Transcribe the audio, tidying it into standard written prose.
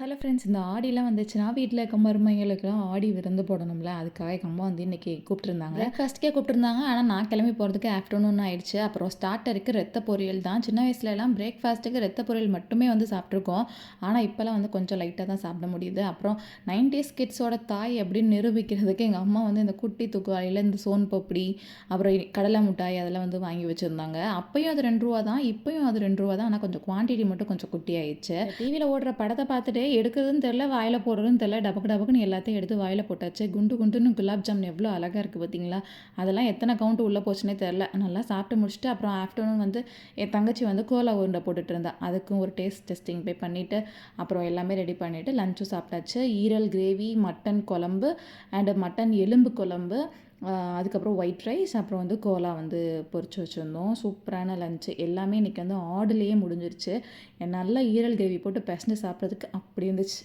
Hello friends, இந்த ஆடிலாம் வந்துச்சுன்னா வீட்டில் இருக்க மருமகளுக்கெல்லாம் ஆடி விருந்து போடணும்ல. அதுக்காக எங்கள் அம்மா வந்து இன்றைக்கி கூப்பிட்டுருந்தாங்க. பிரேக்ஃபாஸ்ட்டுக்கே கூப்பிட்டுருந்தாங்க. ஆனால் நான் கிளம்பி போகிறதுக்கு ஆஃப்டர்நூன் ஆயிடுச்சு. அப்புறம் ஸ்டார்ட்டருக்கு ரத்த பொரியல் தான். சின்ன வயசுலலாம் பிரேக்ஃபாஸ்ட்டுக்கு ரத்த பொரியல் மட்டுமே வந்து சாப்பிட்ருக்கோம். ஆனால் இப்போலாம் வந்து கொஞ்சம் லைட்டாக தான் சாப்பிட முடியுது. அப்புறம் 90s கிட்ஸோட தாய் அப்படின்னு நிரூபிக்கிறதுக்கு எங்கள் அம்மா வந்து இந்த குட்டி தூக்குவாளியில் இந்த சோன் பப்படி, அப்புறம் கடலை மிட்டாய் அதெல்லாம் வந்து வாங்கி வச்சுருந்தாங்க. அப்பயும் அது ரூ. 2 தான், இப்பயும் அது ரூ. 2 தான். ஆனால் கொஞ்சம் குவான்டிட்டி மட்டும் கொஞ்சம் குட்டி ஆயிடுச்சு. டிவியில் ஓடுற படத்தை பார்த்துட்டு எடுக்கிறதுன்னு தெரில, வாயில போடுறதுன்னு தெரில. டபக்கு டபக்குன்னு எல்லாத்தையும் எடுத்து வாயில போட்டாச்சு. குண்டு குண்டுன்னு குலாப் ஜாமுன் எவ்வளோ அழகாக இருக்குது பார்த்தீங்களா? அதெல்லாம் எத்தனை கவுண்ட் உள்ளே போச்சுன்னே தெரில. நல்லா சாப்பிட்டு முடிச்சுட்டு அப்புறம் ஆஃப்டர்நூன் வந்து என் தங்கச்சி வந்து கோலா உருண்டை போட்டுட்டு இருந்தா. அதுக்கும் ஒரு டேஸ்ட் டெஸ்டிங் போய் பண்ணிவிட்டு அப்புறம் எல்லாமே ரெடி பண்ணிவிட்டு லஞ்சும் சாப்பிட்டாச்சு. ஈரல் கிரேவி, மட்டன் குழம்பு அண்டு மட்டன் எலும்பு குழம்பு, அதுக்கப்புறம் ஒயிட் ரைஸ், அப்புறம் வந்து கோலா வந்து பொரிச்சு வச்சுருந்தோம். சூப்பரான லஞ்சு. எல்லாமே இன்றைக்கி வந்து ஆடுலேயே முடிஞ்சிருச்சு. நல்லா ஈரல் கிரேவி போட்டு பெசஞ்சு சாப்பிட்றதுக்கு அப்படி இருந்துச்சு.